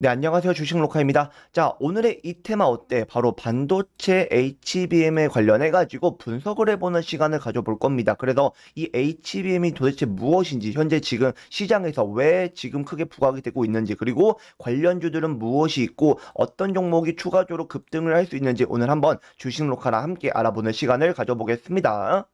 네, 안녕하세요. 주식로카입니다. 자, 오늘의 이 테마 어때? 바로 반도체 HBM에 관련해가지고 분석을 해보는 시간을 가져볼 겁니다. 그래서 이 HBM이 도대체 무엇인지, 현재 지금 시장에서 왜 지금 크게 부각이 되고 있는지, 그리고 관련주들은 무엇이 있고, 어떤 종목이 추가적으로 급등을 할 수 있는지 오늘 한번 주식로카랑 함께 알아보는 시간을 가져보겠습니다.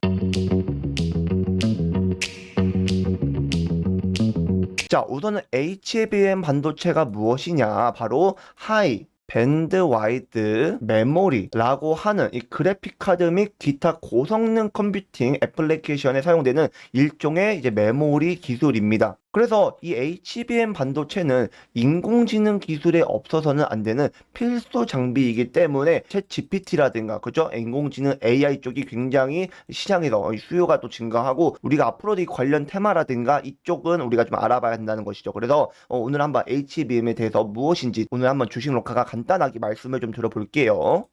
자, 우선은 HBM 반도체가 무엇이냐? 바로 하이 밴드 와이드 메모리라고 하는 이 그래픽 카드 및 기타 고성능 컴퓨팅 애플리케이션에 사용되는 일종의 이제 메모리 기술입니다. 그래서 이 HBM 반도체는 인공지능 기술에 없어서는 안 되는 필수 장비이기 때문에 챗 GPT라든가 그죠? 인공지능 AI 쪽이 굉장히 시장에서 수요가 또 증가하고 우리가 앞으로도 이 관련 테마라든가 이쪽은 우리가 좀 알아봐야 한다는 것이죠. 그래서 오늘 한번 HBM에 대해서 무엇인지 오늘 한번 주식 로카가 간단하게 말씀을 좀 들어볼게요.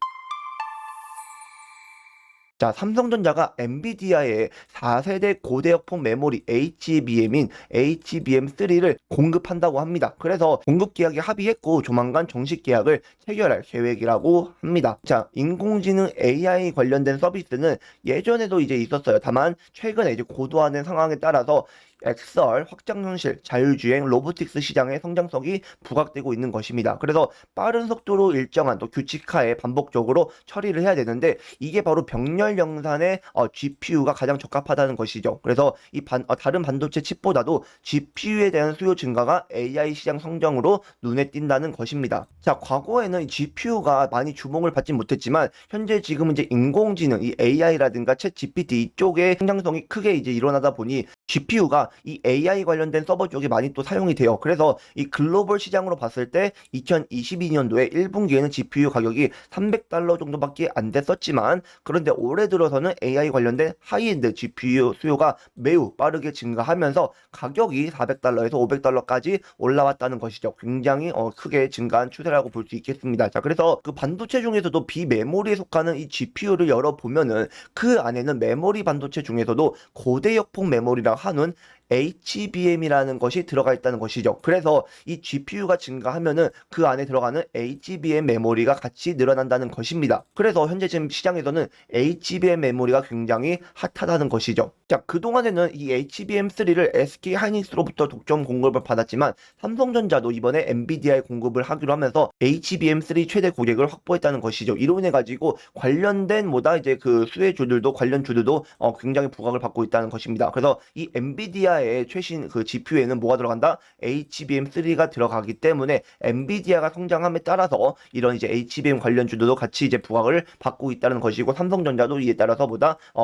자, 삼성전자가 엔비디아의 4세대 고대역폭 메모리 HBM인 HBM3를 공급한다고 합니다. 그래서 공급 계약에 합의했고 조만간 정식 계약을 체결할 계획이라고 합니다. 자, 인공지능 AI 관련된 서비스는 예전에도 이제 있었어요. 다만 최근에 이제 고도화된 상황에 따라서 XR, 확장현실, 자율주행, 로보틱스 시장의 성장성이 부각되고 있는 것입니다. 그래서 빠른 속도로 일정한 또 규칙화에 반복적으로 처리를 해야 되는데 이게 바로 병렬 양산의 GPU가 가장 적합하다는 것이죠. 그래서 이 다른 반도체 칩보다도 GPU에 대한 수요 증가가 AI 시장 성장으로 눈에 띈다는 것입니다. 자, 과거에는 이 GPU가 많이 주목을 받지 못했지만 현재 지금 이제 인공지능, 이 AI라든가 챗 GPT 이쪽의 성장성이 크게 이제 일어나다 보니 GPU가 이 AI 관련된 서버 쪽에 많이 또 사용이 돼요. 그래서 이 글로벌 시장으로 봤을 때 2022년도에 1분기에는 GPU 가격이 $300 정도밖에 안 됐었지만 그런데 올해 들어서는 AI 관련된 하이엔드 GPU 수요가 매우 빠르게 증가하면서 가격이 $400에서 $500까지 올라왔다는 것이죠. 굉장히 크게 증가한 추세라고 볼 수 있겠습니다. 자, 그래서 그 반도체 중에서도 비메모리에 속하는 이 GPU를 열어보면은 그 안에는 메모리 반도체 중에서도 고대역폭 메모리라 하는 HBM이라는 것이 들어가 있다는 것이죠. 그래서 이 GPU가 증가하면은 그 안에 들어가는 HBM 메모리가 같이 늘어난다는 것입니다. 그래서 현재 지금 시장에서는 HBM 메모리가 굉장히 핫하다는 것이죠. 자, 그동안에는 이 HBM3를 SK 하이닉스로부터 독점 공급을 받았지만 삼성전자도 이번에 엔비디아에 공급을 하기로 하면서 HBM3 최대 고객을 확보했다는 것이죠. 이로 인해 가지고 관련된 이제 그 수혜주들도 관련주들도 굉장히 부각을 받고 있다는 것입니다. 그래서 이 엔비디아의 최신 그 GPU에는 뭐가 들어간다? HBM3가 들어가기 때문에 엔비디아가 성장함에 따라서 이런 이제 HBM 관련주들도 같이 이제 부각을 받고 있다는 것이고 삼성전자도 이에 따라서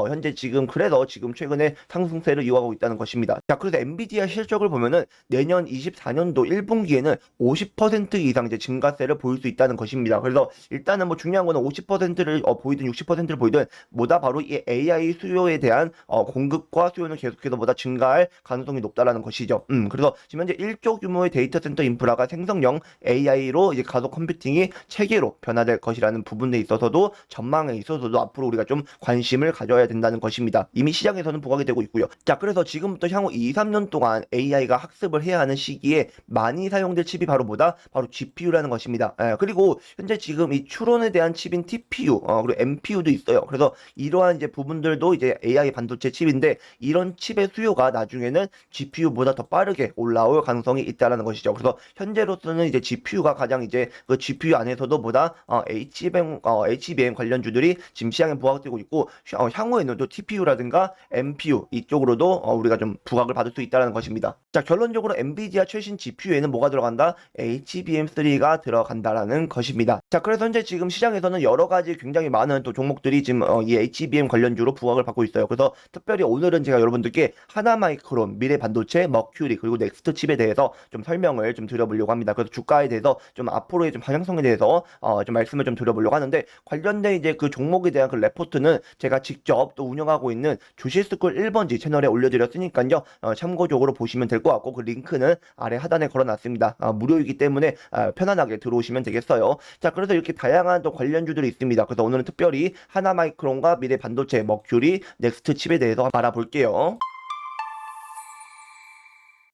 현재 지금 그래서 지금 최근에 상승세를 이어가고 있다는 것입니다. 자, 그래서 엔비디아 실적을 보면은 내년 24년도 1분기에는 50% 이상 이제 증가세를 보일 수 있다는 것입니다. 그래서 일단은 뭐 중요한 거는 50%를 보이든 60%를 보이든 뭐다 바로 이 AI 수요에 대한 공급과 수요는 계속해서 증가할 가능성이 높다라는 것이죠. 그래서 지금 현재 1조 규모의 데이터 센터 인프라가 생성형 AI로 이제 가속 컴퓨팅이 체계로 변화될 것이라는 부분에 있어서도 전망에 있어서도 앞으로 우리가 좀 관심을 가져야 된다는 것입니다. 이미 시장에서는 부각이 되고 있고요. 자, 그래서 지금부터 향후 2, 3년 동안 AI가 학습을 해야 하는 시기에 많이 사용될 칩이 바로 바로 GPU라는 것입니다. 그리고 현재 지금 이 추론에 대한 칩인 TPU, 그리고 NPU도 있어요. 그래서 이러한 이제 부분들도 이제 AI 반도체 칩인데 이런 칩의 수요가 나중에는 GPU보다 더 빠르게 올라올 가능성이 있다라는 것이죠. 그래서 현재로서는 이제 GPU가 가장 이제 그 GPU 안에서도 HBM 관련주들이 지금 시장에 부각되고 있고 향후에는 또 TPU라든가 NPU 이쪽으로도 우리가 좀 부각을 받을 수 있다는 것입니다. 자, 결론적으로 엔비디아 최신 GPU에는 뭐가 들어간다? HBM3가 들어간다라는 것입니다. 자, 그래서 현재 지금 시장에서는 여러 가지 굉장히 많은 또 종목들이 지금 이 HBM 관련주로 부각을 받고 있어요. 그래서 특별히 오늘은 제가 여러분들께 하나마이크론, 미래반도체, 머큐리 그리고 넥스트 칩에 대해서 좀 설명을 좀 드려보려고 합니다. 그래서 주가에 대해서 좀 앞으로의 좀 방향성에 대해서 좀 말씀을 좀 드려보려고 하는데 관련된 이제 그 종목에 대한 그 레포트는 제가 직접 또 운영하고 있는 주식스쿨 1번지 채널에 올려드렸으니까요. 참고적으로 보시면 될 것 같고 그 링크는 아래 하단에 걸어놨습니다. 무료이기 때문에 편안하게 들어오시면 되겠어요. 자, 그래서 이렇게 다양한 또 관련주들이 있습니다. 그래서 오늘은 특별히 하나마이크론과 미래반도체, 머큐리, 넥스트 칩에 대해서 알아볼게요.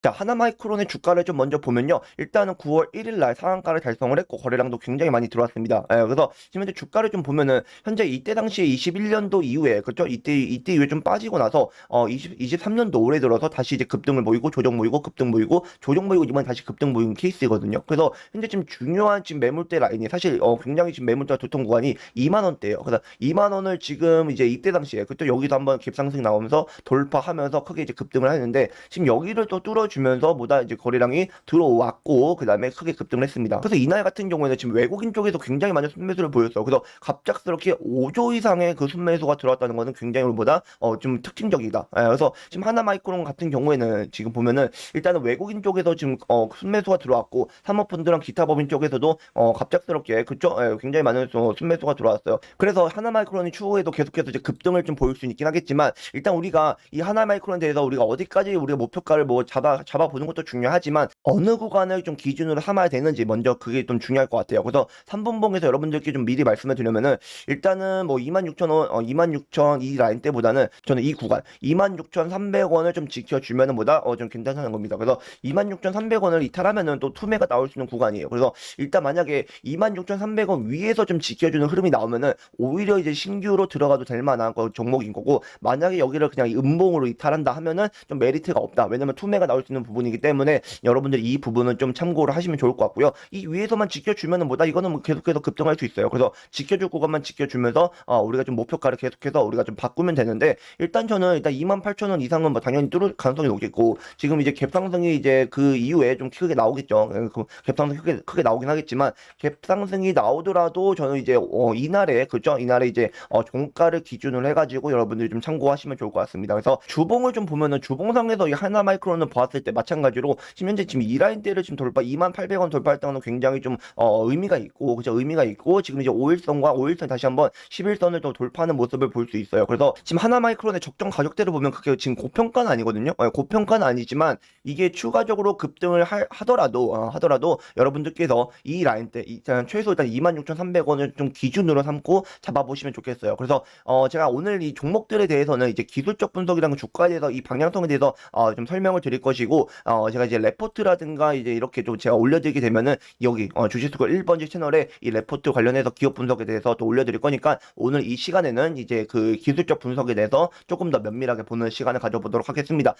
자, 하나마이크론의 주가를 좀 먼저 보면요. 일단은 9월 1일 날 상한가를 달성을 했고 거래량도 굉장히 많이 들어왔습니다. 그래서 지금 현재 주가를 좀 보면은 현재 이때 당시에 21년도 이후에 그렇죠? 이때 이후에 좀 빠지고 나서 23년도 올해 들어서 다시 이제 급등을 보이고 조정 보이고 급등 보이고 조정 보이고 이번에 다시 급등 보이는 케이스거든요. 그래서 현재 지금 중요한 지금 매물대 라인이 사실 굉장히 지금 매물대가 두통 구간이 2만 원대예요. 그래서 2만 원을 지금 이제 이때 당시에 그때 여기서 한번 갭상승 나오면서 돌파하면서 크게 이제 급등을 하는데 지금 여기를 또 뚫어주면서 보다 이제 거래량이 들어왔고 그 다음에 크게 급등을 했습니다. 그래서 이날 같은 경우에는 지금 외국인 쪽에서 굉장히 많은 순매수를 보였어요. 그래서 갑작스럽게 5조 이상의 그 순매수가 들어왔다는 것은 굉장히 우리보다 좀 특징적이다. 그래서 지금 하나마이크론 같은 경우에는 지금 보면은 일단은 외국인 쪽에서 지금 순매수가 들어왔고 사모펀드랑 기타 법인 쪽에서도 갑작스럽게 그쵸? 굉장히 많은 순매수가 들어왔어요. 그래서 하나마이크론이 추후에도 계속해서 이제 급등을 좀 보일 수 있긴 하겠지만 일단 우리가 이 하나마이크론에 대해서 우리가 어디까지 우리가 목표가를 뭐 잡아보는 것도 중요하지만 어느 구간을 좀 기준으로 삼아야 되는지 먼저 그게 좀 중요할 것 같아요. 그래서 3분봉에서 여러분들께 좀 미리 말씀을 드리면은 일단은 뭐 26,000원, 26,000 이 라인 때보다는 저는 이 구간 26,300원을 좀 지켜주면은 보다 좀 괜찮다는 겁니다. 그래서 26,300원을 이탈하면은 또 투매가 나올 수 있는 구간이에요. 그래서 일단 만약에 26,300원 위에서 좀 지켜주는 흐름이 나오면은 오히려 이제 신규로 들어가도 될 만한 종목인 거고 만약에 여기를 그냥 음봉으로 이탈한다 하면은 좀 메리트가 없다. 왜냐면 투매가 나올 수 있는 부분이기 때문에 여러분들 이 부분은 좀 참고를 하시면 좋을 것 같고요. 이 위에서만 지켜주면은 뭐다 이거는 뭐 계속해서 급등할 수 있어요. 그래서 지켜줄 구간만 지켜주면서 우리가 좀 목표가를 계속해서 우리가 좀 바꾸면 되는데 일단 저는 일단 28,000원 이상은 뭐 당연히 뚫을 가능성이 높겠고 지금 이제 갭상승이 이제 그 이후에 좀 크게 나오겠죠. 그 갭상승 크게 나오긴 하겠지만 갭상승이 나오더라도 저는 이제 이날에 그죠? 이날에 이제 종가를 기준으로 해가지고 여러분들이 좀 참고하시면 좋을 것 같습니다. 그래서 주봉을 좀 보면은 주봉상에서 이 하나마이크론을 보았을 때 마찬가지로 지금 현재 지금 이 라인대를 지금 28,800원 돌파했다는 건 굉장히 좀 의미가 있고 그죠? 의미가 있고 지금 이제 5일선 다시 한번 11선을 또 돌파하는 모습을 볼 수 있어요. 그래서 지금 하나마이크론의 적정 가격대를 보면 그게 지금 고평가는 아니거든요. 고평가는 아니지만 이게 추가적으로 급등을 하더라도 여러분들께서 이 라인대 최소 일단 26,300원을 좀 기준으로 삼고 잡아보시면 좋겠어요. 그래서 제가 오늘 이 종목들에 대해서는 이제 기술적 분석이랑 주가에 대해서 이 방향성에 대해서 좀 설명을 드릴 것이고 제가 이제 레포트라든가 이제 이렇게 좀 제가 올려드리게 되면은 여기 주식수급 1번지 채널에 이 레포트 관련해서 기업 분석에 대해서 또 올려드릴 거니까 오늘 이 시간에는 이제 그 기술적 분석에 대해서 조금 더 면밀하게 보는 시간을 가져보도록 하겠습니다.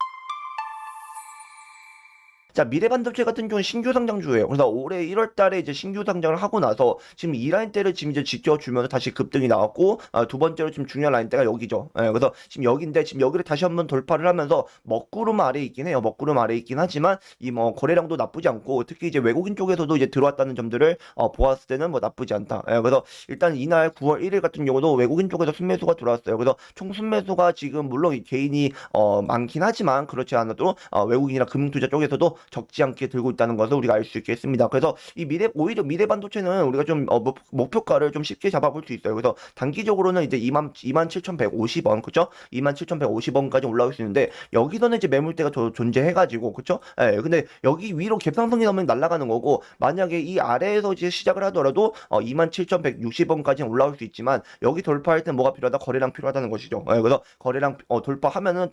자, 미래반도체 같은 경우는 신규 상장주예요. 그래서 올해 1월 달에 이제 신규 상장을 하고 나서 지금 이 라인대를 지금 이제 지켜주면서 다시 급등이 나왔고, 두 번째로 지금 중요한 라인대가 여기죠. 그래서 지금 여기인데 지금 여기를 다시 한번 돌파를 하면서 먹구름 아래에 있긴 해요. 먹구름 아래에 있긴 하지만 이 뭐 거래량도 나쁘지 않고 특히 이제 외국인 쪽에서도 이제 들어왔다는 점들을 보았을 때는 뭐 나쁘지 않다. 그래서 일단 이날 9월 1일 같은 경우도 외국인 쪽에서 순매수가 들어왔어요. 그래서 총 순매수가 지금 물론 개인이 많긴 하지만 그렇지 않아도 외국인이나 금융투자 쪽에서도 적지 않게 들고 있다는 것을 우리가 알 수 있겠습니다. 그래서 오히려 미래 반도체는 우리가 좀 목표가를 좀 쉽게 잡아볼 수 있어요. 그래서 단기적으로는 이제 27,150원, 그죠? 27,150원까지 올라올 수 있는데 여기서는 이제 매물대가 존재해가지고, 그죠? 근데 여기 위로 갭상승이 나오면 날아가는 거고 만약에 이 아래에서 이제 시작을 하더라도 27,160원까지는 올라올 수 있지만 여기 돌파할 때 뭐가 필요하다? 거래량 필요하다는 것이죠. 그래서 거래량 돌파하면서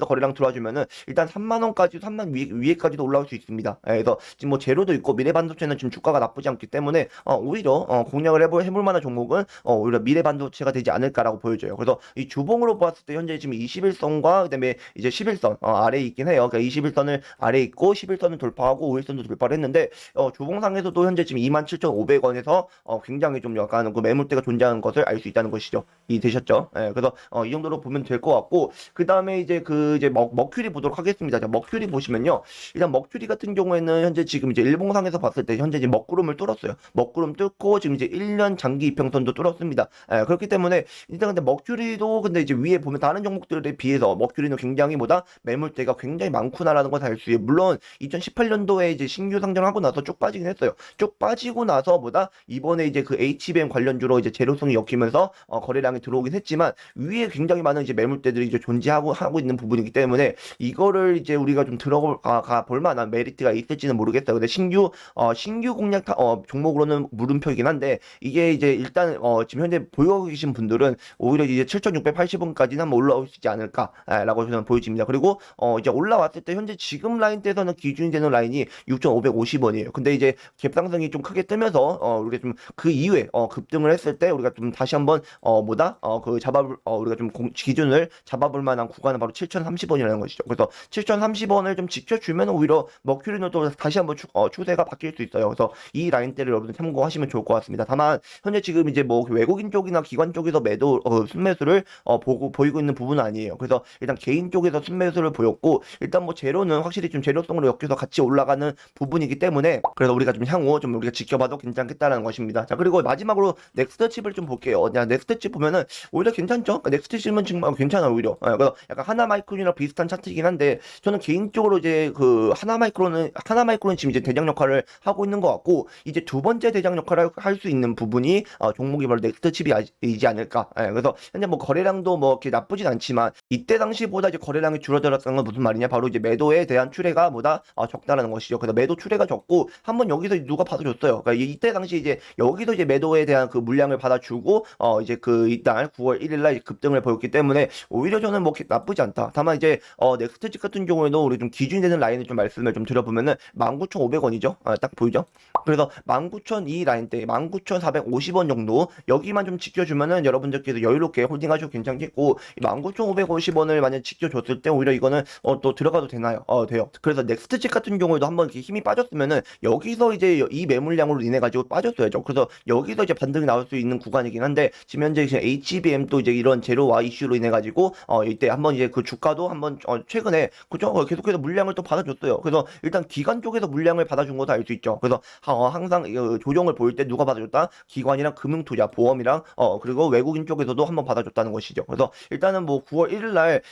거래량 들어와주면은 일단 3만 원까지 3만 위에까지도 올라올 수 있습니다. 그래서 지금 뭐 제로도 있고 미래반도체는 지금 주가가 나쁘지 않기 때문에 오히려 공략을 해볼 만한 종목은 오히려 미래반도체가 되지 않을까라고 보여져요. 그래서 이 주봉으로 봤을 때 현재 지금 21선과 그다음에 이제 11선 아래에 있긴 해요. 그러니까 21선을 아래에 있고 11선을 돌파하고 5일선도 돌파를 했는데 주봉상에서도 현재 지금 27,500원에서 굉장히 좀 약간 그 매물대가 존재하는 것을 알 수 있다는 것이죠. 이해되셨죠? 그래서 이 정도로 보면 될 것 같고 그 다음에 이제 머큐리 보도록 하겠습니다. 자, 머큐리 보시면요. 일단 머큐리 같은 경우에는 현재 지금 이제 일봉상에서 봤을 때 현재 이제 먹구름을 뚫었어요. 먹구름 뚫고 지금 이제 1년 장기 이평선도 뚫었습니다. 그렇기 때문에 일단 근데 머큐리도 근데 이제 위에 보면 다른 종목들에 비해서 머큐리는 굉장히 매물대가 굉장히 많구나라는 걸 알 수 있어요. 물론 2018년도에 이제 신규 상장하고 나서 쭉 빠지긴 했어요. 쭉 빠지고 나서 이번에 이제 그 HBM 관련주로 이제 재료성이 엮이면서 거래량이 들어오긴 했지만 위에 굉장히 많은 이제 매물대들이 이제 존재하고 있는 부분이기 때문에 이거를 이제 우리가 좀 들어가 볼 만한 약간 메리트가 있을지는 모르겠어요. 근데 신규 공략 종목으로는 물음표이긴 한데 이게 이제 일단 지금 현재 보유하고 계신 분들은 오히려 이제 7,680원까지는 한번 올라올 수 있지 않을까라고 저는 보여집니다. 그리고 이제 올라왔을 때 현재 지금 라인대에서는 기준이 되는 라인이 6,550원이에요. 근데 이제 갭상승이 좀 크게 뜨면서 우리가 좀 그 이후에 급등을 했을 때 우리가 좀 다시 한번 그 우리가 좀 기준을 잡아볼 만한 구간은 바로 7,030원이라는 것이죠. 그래서 7,030원을 좀 지켜주면 오히려 머큐리는 또 다시 한번 추세가 바뀔 수 있어요. 그래서 이 라인대를 여러분들 참고하시면 좋을 것 같습니다. 다만 현재 지금 이제 뭐 외국인 쪽이나 기관 쪽에서 순매수를 보이고 있는 부분은 아니에요. 그래서 일단 개인 쪽에서 순매수를 보였고 일단 뭐 재료는 확실히 좀 재료성으로 엮여서 같이 올라가는 부분이기 때문에 그래서 우리가 좀 향후 좀 우리가 지켜봐도 괜찮겠다라는 것입니다. 자, 그리고 마지막으로 넥스트 칩을 좀 볼게요. 넥스트 칩 보면은 오히려 괜찮죠? 그러니까 넥스트 칩은 정말 괜찮아요, 오히려. 그래서 약간 하나마이크론이랑 비슷한 차트이긴 한데 저는 개인적으로 이제 그 하나마이크론은 지금 이제 대장 역할을 하고 있는 것 같고 이제 두 번째 대장 역할을 할 수 있는 부분이 종목이 바로 넥스트 칩이지 않을까. 그래서 현재 뭐 거래량도 뭐 이렇게 나쁘진 않지만 이때 당시보다 이제 거래량이 줄어들었다는 건 무슨 말이냐? 바로 이제 매도에 대한 출회가 보다 적다라는 것이죠. 그래서 매도 출회가 적고 한번 여기서 누가 받아줬어요. 그러니까 이때 당시 이제 여기서 이제 매도에 대한 그 물량을 받아주고 이제 그 이달 9월 1일날 급등을 보였기 때문에 오히려 저는 뭐 나쁘지 않다. 다만 이제 넥스트 칩 같은 경우에도 우리 좀 기준이 되는 라인을 좀 말씀을 좀 드려보면은 19,500원이죠. 딱 보이죠? 그래서 19,000 이 라인대 19,450원 정도 여기만 좀 지켜주면은 여러분들께서 여유롭게 홀딩하셔도 괜찮겠고 19,550원을 만약 지켜줬을 때 오히려 이거는 또 들어가도 되나요? 돼요. 그래서 넥스트 칩 같은 경우에도 한번 이렇게 힘이 빠졌으면은 여기서 이제 이 매물량으로 인해 가지고 빠졌어야죠. 그래서 여기서 이제 반등이 나올 수 있는 구간이긴 한데 지금 현재 HBM 또 이제 이런 제로와 이슈로 인해 가지고 이때 한번 이제 그 주가도 한번 최근에 그죠 계속해서 물량을 또 받아줬어요. 그래서 일단 기관 쪽에서 물량을 받아준 것도 알 수 있죠. 그래서 항상 조정을 보일 때 누가 받아줬다? 기관이랑 금융투자, 보험이랑 그리고 외국인 쪽에서도 한번 받아줬다는 것이죠. 그래서 일단은 뭐 9월 1일날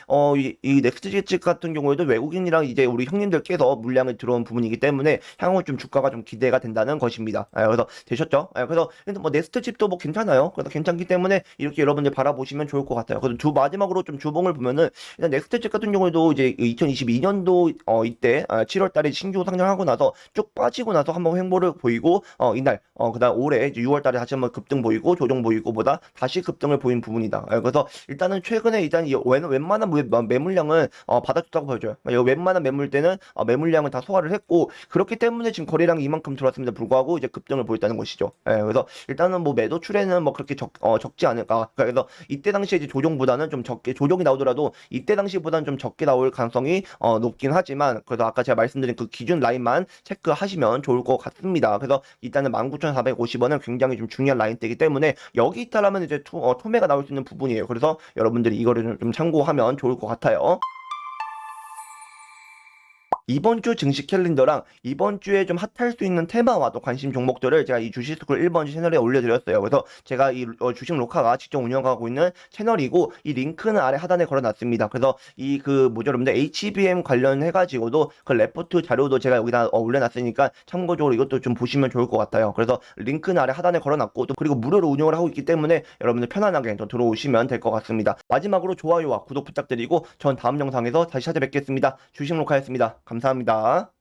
이 넥스트 칩 같은 경우에도 외국인이랑 이제 우리 형님들께서 물량을 들어온 부분이기 때문에 향후 좀 주가가 좀 기대가 된다는 것입니다. 그래서 되셨죠? 그래서 뭐 넥스트 칩도 뭐 괜찮아요. 그래서 괜찮기 때문에 이렇게 여러분들 바라보시면 좋을 것 같아요. 그래서 마지막으로 좀 주봉을 보면은 일단 넥스트 칩 같은 경우에도 이제 2022년도 이때 7월 달에 신규 상장하고 나서 쭉 빠지고 나서 한번 횡보를 보이고 이날 그다음 올해 이제 6월 달에 다시 한번 급등 보이고 조정 보이고 보다 다시 급등을 보인 부분이다. 그래서 일단은 최근에 일단 웬만한 매물량은 받아줬다고 보여줘요. 웬만한 매물대는 매물량을 다 소화를 했고 그렇기 때문에 지금 거래량이 이만큼 들어왔음에도 불구하고 이제 급등을 보였다는 것이죠. 그래서 일단은 뭐 매도 출에는 뭐 그렇게 적지 않을까. 그래서 이때 당시에 이제 조정보다는 좀 적게 조정이 나오더라도 이때 당시보다는 좀 적게 나올 가능성이 높긴 하지만 그래도 아까 제가 말씀드린 그 기준 라인만 체크하시면 좋을 것 같습니다. 그래서 일단은 19,450원은 굉장히 좀 중요한 라인대이기 때문에 여기 있다라면 이제 토매가 나올 수 있는 부분이에요. 그래서 여러분들이 이거를 좀 참고하면 좋을 것 같아요. 이번 주 증시 캘린더랑 이번 주에 좀 핫할 수 있는 테마와 또 관심 종목들을 제가 이 주식스쿨 1번 채널에 올려드렸어요. 그래서 제가 이 주식 로카가 직접 운영하고 있는 채널이고 이 링크는 아래 하단에 걸어놨습니다. 그래서 이 뭐죠 여러분들 HBM 관련해가지고도 그 레포트 자료도 제가 여기다 올려놨으니까 참고적으로 이것도 좀 보시면 좋을 것 같아요. 그래서 링크는 아래 하단에 걸어놨고 또 그리고 무료로 운영을 하고 있기 때문에 여러분들 편안하게 또 들어오시면 될 것 같습니다. 마지막으로 좋아요와 구독 부탁드리고 전 다음 영상에서 다시 찾아뵙겠습니다. 주식 로카였습니다. 감사합니다.